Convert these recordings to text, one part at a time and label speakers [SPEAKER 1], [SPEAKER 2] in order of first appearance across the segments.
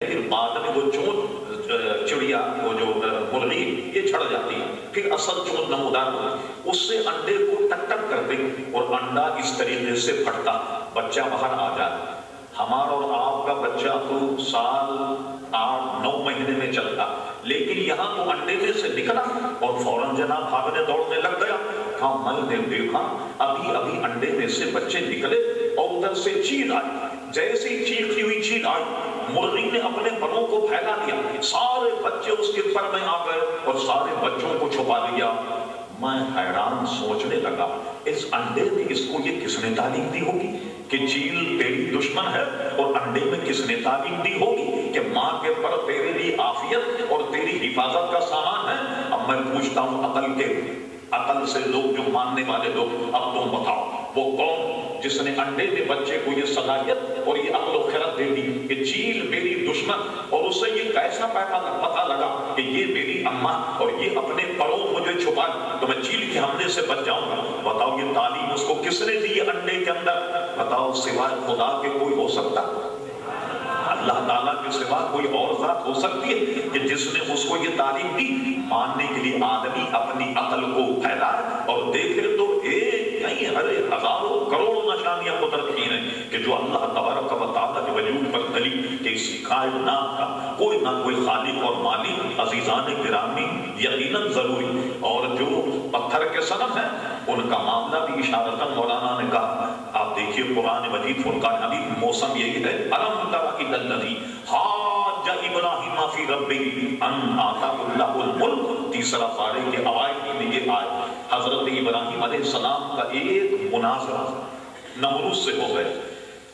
[SPEAKER 1] پھر بعد میں وہ چونچ چڑیا وہ جو مرغی یہ چھڑ جاتی ہے، پھر اصل چونچ نمودار ہوتی، اس سے انڈے کو ٹک ٹک کرتے اور انڈا اس طریقے سے پھٹتا، بچہ باہر آ جاتا۔ ہمارا اور آپ کا بچہ تو سال 8-9 مہینے میں چلتا، لیکن یہاں تو انڈے میں سے نکلا اور فوراً جناب بھاگنے دوڑنے لگ گیا۔ کہا میں نے دیکھا ابھی ابھی انڈے میں سے بچے نکلے اور ادھر سے چیل آئی، جیسے ہی چیختی ہوئی چیل آئی مرغی نے اپنے پروں کو پھیلا دیا، سارے بچے اس کے پر میں آ گئے اور سارے بچوں کو چھپا لیا۔ میں حیران سوچنے لگا اس انڈے میں اس کو یہ کس نے تعلیم دی ہوگی کہ چیل تیری دشمن ہے، اور انڈے میں کس نے تعلیم دی ہوگی کہ ماں کے پر تیرے لیے عافیت اور تیری حفاظت کا سامان ہے۔ اب میں پوچھتا ہوں عقل سے لوگ جو ماننے والے لوگ، اب تم بتاؤ وہ کون جس نے انڈے میں بچے کو یہ صلاحیت اور یہ عقل و خرد دے دی کہ چیل میری دشمن، اور اس سے یہ کیسا پتہ لگا کہ یہ میری اماں اور یہ اپنے پروں مجھے چھپا تو میں چیل کے حملے سے بچ جاؤں گا؟ بتاؤ یہ تعلیم اس کو کس نے دی انڈے کے اندر؟ بتاؤ سوائے خدا کے کوئی ہو سکتا؟ اللہ تعالیٰ کے سوا کوئی اور ذات ہو سکتی ہے کہ جس نے اس کو یہ تعلیم دی؟ ماننے کے لیے آدمی اپنی عقل کو پھیلا اور دیکھے تو ایک نہیں ہزاروں کروڑوں نشانیاں قدرت کی ہیں کہ جو اللہ تبارک و تعالیٰ کے وجود پر دلیل کہ اس کائنات کا کوئی نہ کوئی خالق اور مالک عزیزان گرامی یقیناً ضروری، اور جو پتھر کے صنم ہیں ان کا معاملہ بھی اشارتاً مولانا نے کہا۔ آپ دیکھیے قرآن مجید فرقان حمید موسم یہی ہے، الم تر الی الذی حاج ابراہیم فی ربہ ان آتاہ اللہ الملک، تیسرا پارے کے اوائل میں یہ آئے حضرت ابراہیم علیہ السلام کا ایک مناظرہ نمرود سے ہو گئے۔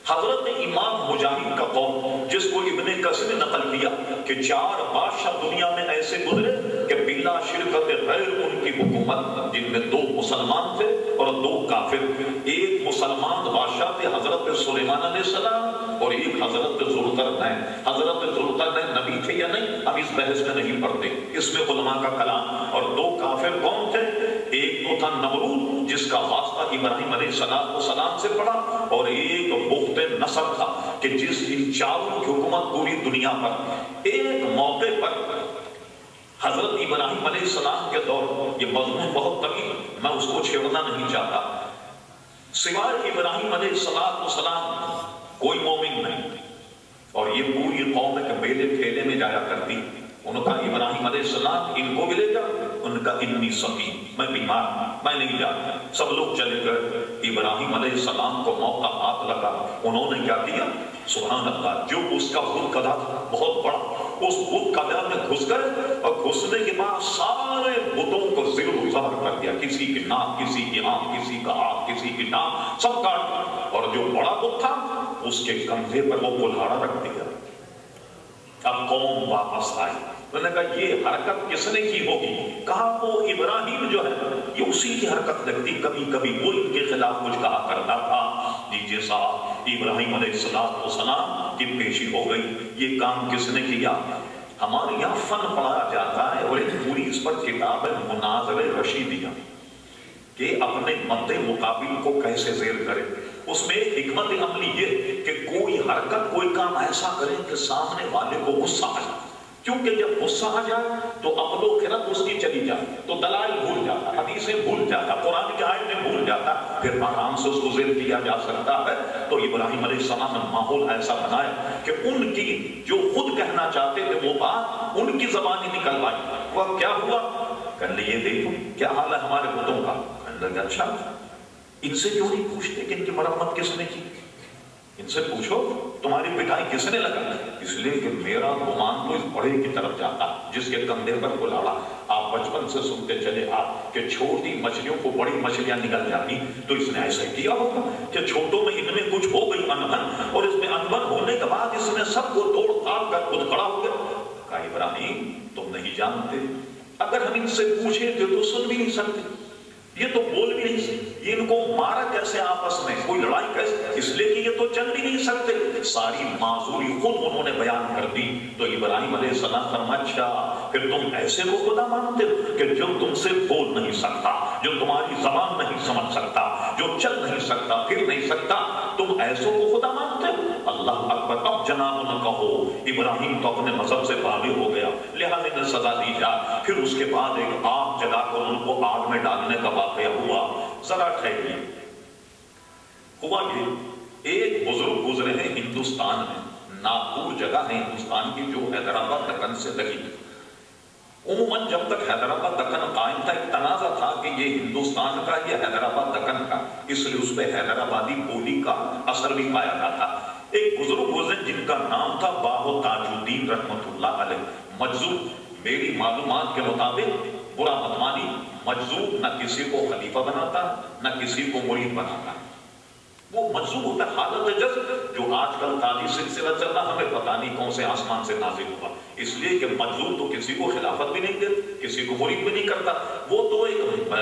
[SPEAKER 1] حضرت امام مجاہد کا قول جس کو ابن کثیر نے نقل کیا کہ 4 بادشاہ دنیا میں ایسے گزرے کہ بلا شرکت غیر ان کی حکومت، جن میں 2 مسلمان تھے اور 2 کافر۔ ایک مسلمان بادشاہ تھے حضرت سلیمان علیہ السلام، اور ایک حضرت ذوالقرنین۔ حضرت ذوالقرنین نبی تھے یا نہیں ہم اس بحث میں نہیں پڑھتے، اس میں علماء کا کلام۔ اور 2 کافر کون تھے؟ ایک تو تھا نمرود جس کا واسطہ ابراہیم علیہ السلام سے پڑا، اور ایک بخت نصر تھا کہ جس ان چاروں کی حکومت پوری دنیا پر۔ ایک موقع پر حضرت ابراہیم علیہ السلام کے دور، یہ مضمون بہت طویل میں اس کو چھیڑنا نہیں چاہتا، سوائے ابراہیم علیہ السلام کوئی مومن نہیں، اور یہ پوری قوم کے میلے کھیلے میں جایا کرتی۔ ان کا ابراہیم علیہ السلام ان کو بھی لے کر ان کا انی سقیم، میں بیمار میں نہیں جاتا، سب لوگ چلے گئے۔ ابراہیم علیہ السلام کو موقع ہاتھ لگا، انہوں نے کیا کیا؟ سبحان اللہ، جو اس کا بت قدا تھا بہت بڑا، اس بت قدا میں گھس گئے، اور گھسنے کے بعد سارے بتوں کو زیر و زبر کر دیا، کسی کی ناک، کسی کی آنکھ، کسی کا ہاتھ، کسی کی ناک، سب کاٹ دیا، اور جو بڑا بت تھا اس کے کندھے پر وہ کلہاڑا رکھ دیا۔ اب قوم واپس آئی، انہوں نے کہا یہ حرکت کس نے کی ہوگی؟ کہا وہ ابراہیم جو ہے یہ اسی کی حرکت لگتی، کبھی کبھی وہ ان کے خلاف کچھ کہا کرتا تھا۔ دیجیے صاحب، ابراہیم علیہ السلام کی پیشی ہو گئی، یہ کام کس نے کیا؟ ہمارے یہاں فن پڑھایا جاتا ہے، اور ایک پوری اس پر کتاب ہے مناظر رشیدیہ کہ اپنے مد مقابل کو کیسے زیر کرے۔ اس میں حکمت عملی یہ کہ کوئی حرکت کوئی کام ایسا کرے کہ سامنے والے کو غصہ آ جائے، کیونکہ جب غصہ آ جائے تو عقل و خرد اس کی چلی جائے، تو دلائل بھول جاتا، حدیثیں بھول جاتا، قرآن کی آیتیں بھول جاتا، پھر آرام سے اس کو زیر کیا جا سکتا ہے۔ تو ابراہیم علیہ السلام نے ماحول ایسا بنایا کہ ان کی جو خود کہنا چاہتے تھے وہ بات ان کی زبان ہی نکل آئی۔ وہ کیا ہوا؟ کہنے لگے یہ دیکھو کیا حال ہے ہمارے بتوں کا۔ کہنے لگے اچھا ان سے کیوں نہیں پوچھتے کہ ان کی مرمت کس نے کی؟ ان سے پوچھو تمہاری پٹائی کس نے لگا؟ اس لیے کہ میرا گمان تو اس بڑے کی طرف جاتا جس کے کندھے پر کلاڑا۔ آپ بچپن سے سنتے چلے آپ کہ چھوٹی مچھلیوں کو بڑی مچھلیاں نگل جاتی، تو اس نے ایسا کیا ہوگا کہ چھوٹوں میں ان میں کچھ ہو گئی انبن، اور اس میں انبن ہونے کے بعد اس نے سب کو توڑ پھاڑ کر خود کھڑا ہو گیا۔ کہا ابراہیم تم نہیں جانتے، اگر ہم ان سے پوچھیں گے تو سن بھی نہیں سکتے، یہ تو بول بھی نہیں سکتے، یہ ان کو مارا کیسے آپس میں، کوئی لڑائی کیسے، اس لیے کہ یہ تو چل بھی نہیں سکتے۔ ساری معذوری خود انہوں نے بیان کر دی۔ تو ابراہیم علیہ السلام فرمایا اچھا پھر تم ایسے کو خدا مانتے ہو کہ جو تم سے بول نہیں سکتا، جو تمہاری زبان نہیں سمجھ سکتا، جو چل نہیں سکتا، پھر نہیں سکتا، تم ایسوں کو خدا مانتے ہو؟ اللہ اکبر۔ اب جناب نہ کہو، ابراہیم تو اپنے مذہب سے باغی ہو گیا، لہٰذا نے سزا دی جائے۔ پھر اس کے بعد ایک آگ جلا کر ان کو آگ میں ڈالنے کا واقعہ ہوا۔ ذرا ٹھہریے، ہوا یہ ایک بزرگ گزرے ہیں ہندوستان میں، ناگپور جگہ ہے ہندوستان کی جو حیدرآباد دکن سے لگی۔ عموماً جب تک حیدرآباد دکن قائم تھا ایک تنازع تھا کہ یہ ہندوستان کا یا حیدرآباد دکن کا، اس لیے اس پہ حیدرآبادی بولی کا اثر بھی پایا جاتا۔ ایک بزرگ گزرے جن کا نام تھا بابو تاج الدین رحمۃ اللہ علیہ، مجذوب۔ میری معلومات کے مطابق، برا مت مانی، مجذوب نہ کسی کو خلیفہ بناتا نہ کسی کو مرید بناتا، وہ مجذوب ہوتا ہے، حالت جذب۔ جو آج کل تاجی سلسلہ چل رہا، ہمیں پتہ نہیں کون سے آسمان سے نازل ہوا، اس لیے کہ مجذوب تو کسی کو خلافت بھی نہیں دیتا، کسی کو مرید بھی نہیں کرتا، وہ تو ایک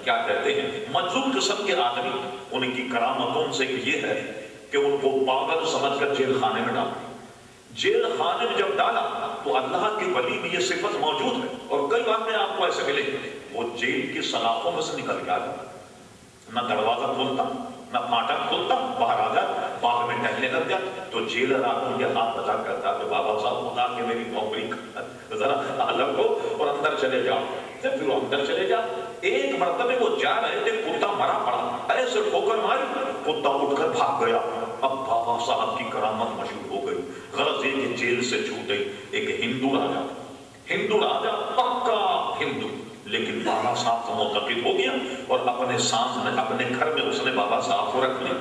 [SPEAKER 1] کیا کہتے ہیں مجذوب قسم کے آدمی۔ ان کی کرامتوں سے یہ ہے کہ ان کو پاگل سمجھ کر جیل خانے میں ڈالا۔ جیل خانے میں جب ڈالا تو اللہ کے ولی میں یہ صفت موجود ہے، اور کئی واقعے آپ کو ایسے ملے، وہ جیل کی سلاخوں میں سے نکل گیا، نہ دروازہ کھولتا نہ فاٹک کھولتا، باہر آ جاتا، باغ میں ٹہلنے لگ جاتا، تو جیلر آپ کو یہ ہاتھ بتا کرتا کہ بابا صاحب خدا کے میری نوکری ذرا الگ ہو اور اندر چلے جاؤ۔ پھر وہ اندر چلے جا۔ ایک مرتبہ وہ جا رہے تھے، کتا مرا پڑا، ایسے ٹھوکر ماری، کتا اٹھ کر بھاگ گیا۔ اب بابا صاحب کی کرامت مشہور ہو گئی، غرض یہ کہ جیل سے چھوٹے ایک ہندو راجا پکا ہندو، لیکن بابا صاحب کا معتقد ہو گیا اور اپنے سامنے اپنے گھر میں اس نے بابا صاحب کو رکھ لیا۔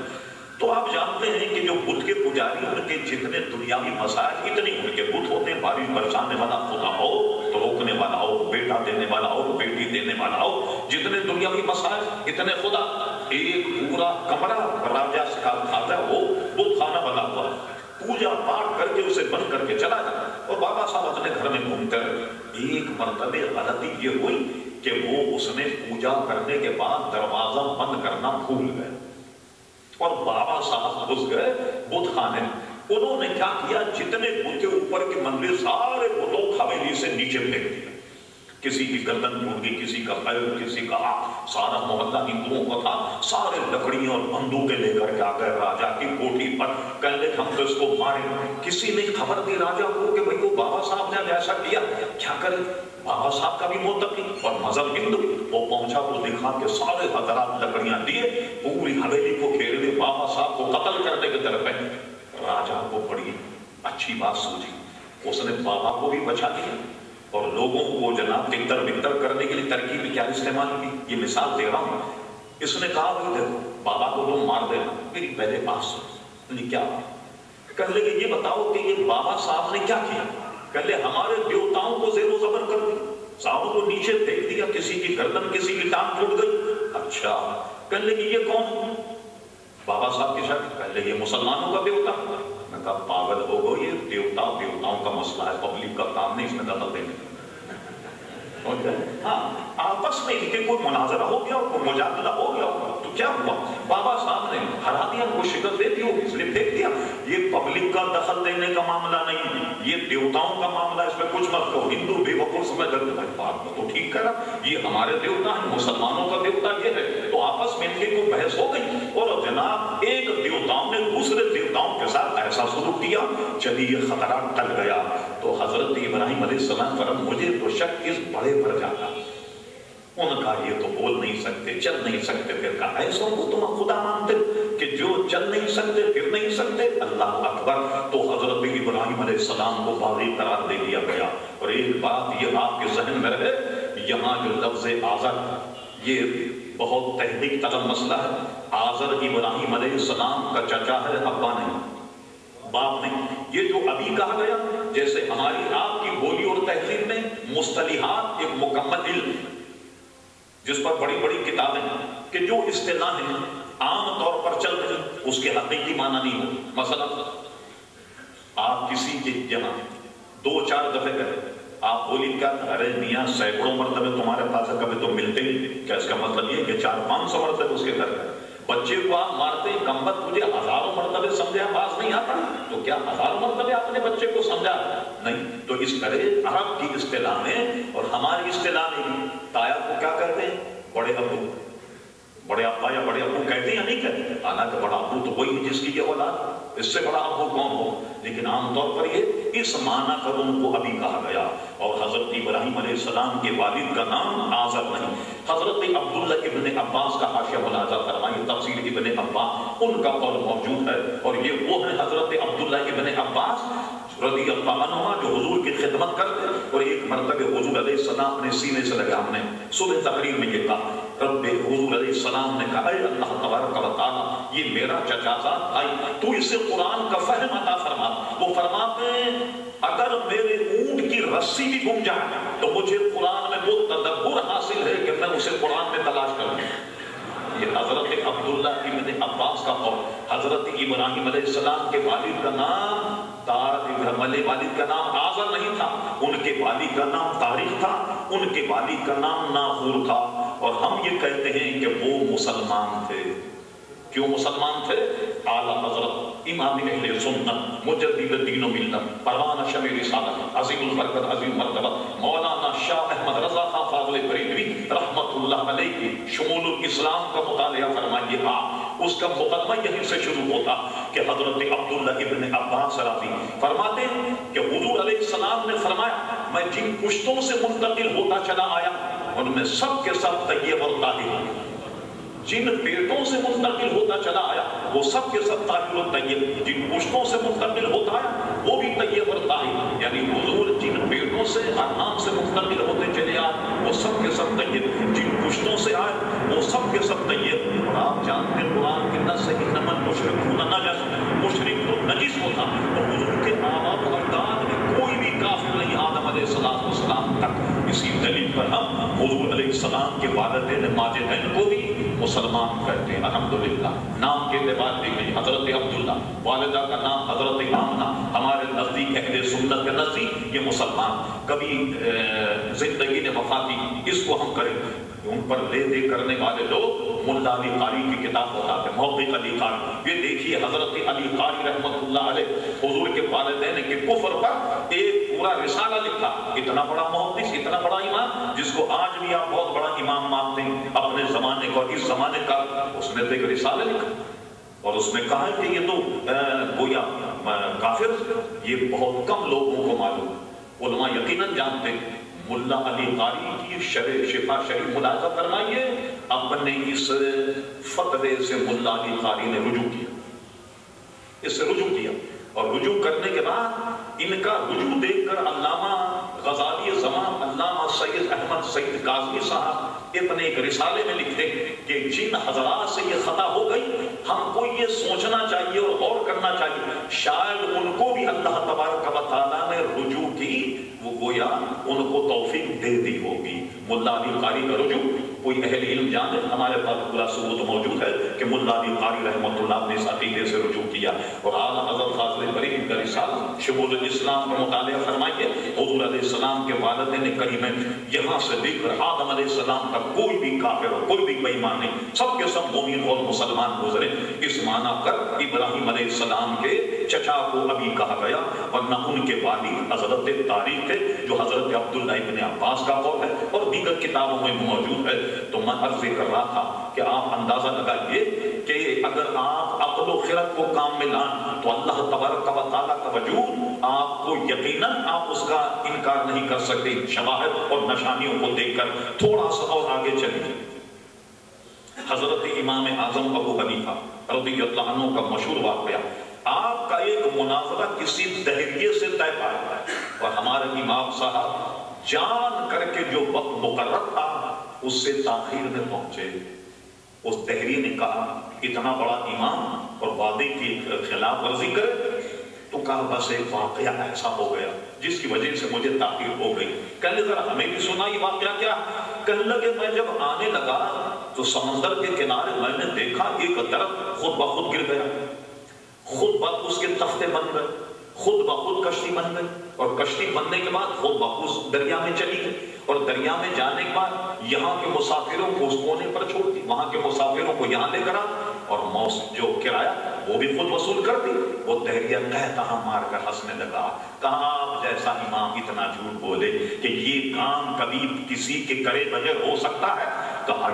[SPEAKER 1] تو آپ جانتے ہیں کہ جو بت کے پجاری ان کے جتنے دنیاوی مسائل، اتنے ان کے بت ہوتے ہیں، بارش برسانے والا خدا ہو تو روکنے والا ہو، بیٹا دینے والا ہو، بیٹی دینے والا ہو، جتنے دنیاوی مسائل اتنے خدا۔ ایک پورا کمرہ راجا کا کھاتا وہ بت خانہ بنا ہوا، پوجا پاٹ کر کے اسے بند کر کے چلا جاتا، اور بابا صاحب اپنے گھر میں گھومتے رہے۔ ایک مرتبہ غلطی یہ ہوئی کہ وہ اس نے پوجا کرنے کے بعد دروازہ بند کرنا بھول گئے، اور بابا صاحب گھس گئے بت خانے میں۔ انہوں نے کیا کیا، جتنے بت کے اوپر کے منظر سارے بتوں حویلی سے نیچے پھینک دیا، کسی کی گردن ٹوٹ گئی، کسی کا پیر، کسی کا ہاتھ، سارا محلہ ہندوؤں کا تھا، سارے لکڑیاں اور بندوقیں لے کر کے آ گئے راجا کی کوٹھی پر، کہنے ہم تو اس کو ماریں۔ کسی نے خبر دی راجا کو کہ بھئی وہ بابا صاحب نے ایسا کیا، کیا کرے؟ بابا صاحب کا بھی معتقد اور مذہب ہندو، وہ پہنچا تو دیکھا کہ سارے حضرات لکڑیاں دیے، پوری حویلی کو گھیرے ہوئے بابا صاحب کو قتل کرنے کی طرف ہے۔ راجا کو بڑی اچھی بات سوچی، اس نے بابا کو بھی بچا دیا اور لوگوں کو جناب تکتر بکتر کرنے کے لیے ترکیب کیا استعمال کی، یہ مثال دے رہا ہوں۔ اس نے کہا بھائی دیکھو بابا کو تم مار دینا، میری پہلے بات سن۔ کیا کہنے لگے یہ بتاؤ کہ یہ بابا صاحب نے کیا کیا؟ کہنے ہمارے دیوتاؤں کو زیر و زبر کر دی، صاحب کو نیچے پھینک دیا، کسی کی گردن کسی کی ٹانگ ٹوٹ گئی۔ اچھا، کہنے لگے یہ کون؟ بابا صاحب کی شک، کہنے لگے یہ مسلمانوں کا دیوتا۔ میں کہا پاگل ہو گو، یہ دیوتاؤں کا مسئلہ ہے، پبلک کا کام نہیں اس میں دخل دینے۔ ہاں آپس میں ان کے کوئی مناظرہ ہو گیا، کوئی مجادلہ ہو گیا تو کیا ہوا، بابا صاحب نے ہرا دیا، ان کو شکست دے دی ہوگی اس لیے پھینک دیا۔ یہ پبلک کا دخل دینے کا معاملہ نہیں، یہ دیوتاؤں کا معاملہ، اس میں کچھ مت کہو۔ ہندو بے وقوف سمجھ کر بات تو ٹھیک کہا، یہ ہمارے دیوتا ہیں، مسلمانوں کا دیوتا یہ ہے۔ تو آپس میں ان کی کوئی بحث ہو گئی اور جناب ایک دیوتاؤں نے دوسرے دیوتاؤں کے ساتھ ایسا سلوک کیا، چلی یہ خطرہ ٹل گیا۔ تو حضرت ابراہیم علیہ السلام فرمایا مجھے تو شک اس بڑے پر جاتا، ان کا یہ تو بول نہیں سکتے، چل نہیں سکتے، پھر کہا ایسوں کو تم خدا مانتے کہ جو چل نہیں سکتے پھر نہیں سکتے؟ اللہ اکبر۔ تو حضرت ابراہیم علیہ السلام کو باغی قرار دے دیا گیا۔ اور ایک بات یہ آپ کے ذہن میں رہے، یہاں جو لفظ آزر، یہ بہت تحقیق طلب مسئلہ ہے۔ آزر ابراہیم علیہ السلام کا چچا ہے، ابا نہیں، باپ نہیں۔ یہ جو ابھی کہا گیا، جیسے ہماری آپ کی بولی اور تہذیب میں مصطلحات ایک مکمل علم جس پر بڑی بڑی کتابیں کہ جو اصطلاحیں عام طور پر چل رہی اس کے حقیقی معنی نہیں ہو۔ مثلا آپ کسی کے یہاں 2-4 دفعے کریں، آپ بولی کیا، ارے میاں سینکڑوں مرتبہ تمہارے پاس ہے، کبھی تم ملتے ہی، کیا اس کا مطلب یہ کہ 400-500 مرتبہ اس کے گھر ہے؟ بچے کو آپ مارتے ہیں، کمبخت تجھے ہزاروں مرتبہ سمجھا، باز نہیں آتا، تو کیا ہزاروں مرتبہ آپ نے بچے کو سمجھا؟ نہیں۔ تو تو اس طرح عرب کی اصطلاح میں اور ہماری اصطلاح میں بھی تایا کو کیا کہتے ہیں؟ بڑے ابو، بڑے ابا یا بڑے ابو کہتے ہیں یا نہیں کہتے؟ حالانکہ بڑا ابو تو وہی ہے جس کی یہ اولاد، اس سے بڑا ابو کون ہو؟ لیکن عام طور پر یہ اس معنی پر ان کو ابھی کہا گیا۔ اور حضرت ابراہیم علیہ السلام کے والد کا نام آزر نہیں، حضرت عبداللہ ابن عباس کا حاشیہ ملاحظہ فرمائیے، تفسیر ابن عباس ان کا قول موجود ہے، اور یہ وہ ہیں حضرت عبداللہ ابن عباس رضی اللہ عنہ جو حضور کی خدمت کرتے، اور ایک مرتبہ حضور علیہ السلام نے سینے سے لگا، ہم نے صبح تقریر میں یہ کہا، رب حضور علیہ السلام نے کہا، اے اللہ تبارک و تعالی یہ میرا چچا زاد بھائی، تو اسے قرآن کا فہم عطا فرما۔ وہ فرماتے ہیں اگر میرے اونٹ کی رسی بھی گم جائے تو مجھے قرآن میں وہ تدبر حاصل ہے کہ میں اسے قرآن میں تلاش کروں۔ یہ حضرت عبداللہ ابن عباس کا قول۔ حضرت ابراہیم علیہ السلام کے والد کا نام والد کا نام آزر نہیں تھا، ان کے والد کا نام تاریخ تھا، ان کے والد کا نام ناہور تھا، اور ہم یہ کہتے ہیں کہ وہ مسلمان تھے۔ کیوں مسلمان تھے؟ اعلیٰ حضرت امام اہل سنت مجدد دین و ملت پروانہ شمع رسالت عظیم البرکت عظیم مرتبہ مولانا شاہ احمد رضا خان فاضل بریلوی رحمت اللہ علیہ کی شمول الاسلام کا مطالعہ فرمائیے۔ اس کا مقدمہ یہیں سے شروع ہوتا کہ حضرت عبداللہ ابن عباس رضی فرماتے ہیں کہ حضور علیہ السلام نے فرمایا میں جن پشتوں سے منتقل ہوتا چلا آیا ان میں سب کے سب طیب اور طاہر، جن پیٹوں سے منتقل ہوتا چلا آیا وہ سب کے سب طاہر و طیب، جن پشتوں سے منتقل ہوتا ہے وہ بھی طیب اور طاہر، یعنی حضور جن پیٹوں سے ارحام سے منتقل ہوتے چلے آئے وہ سب کے سب طیب، جن پشتوں سے آئے وہ سب کے سب طیب۔ اور آپ جانتے ہیں قرآن کے نص ہے انما المشرکون نجس، مشرک تو نجس ہوتا، اور حضور کے آبا و اجداد میں کوئی بھی کافر نہیں آدم علیہ السلام تک۔ اسی دلیل پر ہم حضور علیہ السلام کے والدین ماجدین کو بھی مسلمان کہتے ہیں الحمدللہ۔ نام کے اعتبار دیکھیں حضرت عبداللہ، والدہ کا نام حضرت آمنہ، ہمارے نزدیک اہل سنت کے نزدیک یہ مسلمان۔ کبھی زندگی نے وفاتی اس کو ہم کریں، ان پر لے دے کرنے والے لوگ ملا علی قاری کی کتاب بتاتے ہیں، موقع علی قاری، یہ دیکھیے حضرت علی قاری رحمت اللہ علیہ حضور کے والدین کے کفر پر ایک پورا رسالہ لکھا، اتنا بڑا محدث، اتنا بڑا امام جس کو آج بھی آپ بہت بڑا امام مانتے ہیں اپنے زمانے کا اور اس زمانے کا، اس نے تو ایک رسالہ لکھا اور اس میں کہا کہ یہ تو گویا کافر، یہ بہت کم لوگوں کو معلوم، علماء یقیناً جانتے ہیں۔ ملا علی قاری کی شرح شفا شریف ملاحظہ فرمائیے، اپنے اس فتوے سے ملا علی قاری نے رجوع کیا، اس سے رجوع کیا، اور رجوع کرنے کے بعد ان کا رجوع دیکھ کر علامہ غزالی زمان علامہ سید احمد سید کاظمی صاحب اپنے ایک رسالے میں لکھتے کہ جن حضرات سے یہ خطا ہو گئی ہم کو یہ سوچنا چاہیے اور غور کرنا چاہیے شاید ان کو بھی اللہ تبارک و تعالیٰ نے رجوع کی وہ گویا ان کو توفیق دے دی ہوگی۔ ملا علی قاری کا رجوع کوئی اہل علم جانے، ہمارے پاس پورا ثبوت موجود ہے کہ ملا علی قاری رحمۃ اللہ نے اس عقیدے سے رجوع کیا، اور اعلیٰ حضرت فاضل بریلوی کا رسالہ شمول الاسلام کا مطالعہ فرمائیے۔ حضور علیہ السلام کے والدین کریم یہاں سے لے کر آدم علیہ السلام تک کوئی بھی کافر اور کوئی بھی بے ایمان نہیں، سب کے سب مومن اور مسلمان گزرے۔ اس معنی کر ابراہیم علیہ السلام کے چچا کو ابھی کہا گیا، ورنہ ان کے والد حضرت تاریخ تھے جو حضرت عبداللہ ابن عباس کا قول ہے اور دیگر کتابوں میں موجود ہے۔ تو میں عرض کر رہا تھا کہ آپ اندازہ لگائیے کہ اگر آپ عقل و خرد کو کام میں لائیں تو اللہ تبارک و تعالیٰ کا وجود آپ کو یقیناً آپ اس کا انکار نہیں کر سکتے۔ شواہد اور نشانیوں کو دیکھ کر تھوڑا سا اور آگے چلیے۔ حضرت امام اعظم ابو حنیفہ رضی اللہ عنہ کا مشہور واقعہ، آپ کا ایک مناظرہ کسی دہریے سے طے پایا ہے اور ہمارے امام صاحب جان کر کے جو وقت مقرر تھا اس سے تاخیر میں پہنچے۔ اس دہریے نے کہا اتنا بڑا امام اور وعدے کی خلاف ورزی کرے، تو کہا بس ایک واقعہ ایسا ہو گیا جس کی وجہ سے مجھے تاخیر ہو گئی۔ کہنے ذرا ہمیں بھی سنا یہ واقعہ کیا؟ کہنے لگے میں جب آنے لگا تو سمندر کے کنارے میں نے دیکھا ایک درخت خود بخود گر گیا، خود بخود اس کے تختے بن گئے، خود بخود کشتی بن گئی، اور کشتی بننے کے بعد خود بخود دریا میں چلی گئی، اور دریا میں جانے کے بعد یہاں کے مسافروں کو اس کونے پر چھوڑ دی، وہاں کے مسافروں کو یہاں لے کر آ، اور موت جو کرایہ وہ بھی خود وصول کر دی. وہ دہریہ کہاں مار کر ہنسنے لگا. کہاں آپ جیسا امام اتنا جھوٹ بولے کہ یہ کام کبھی کسی کے کرے بغیر ہو سکتا ہے. کہا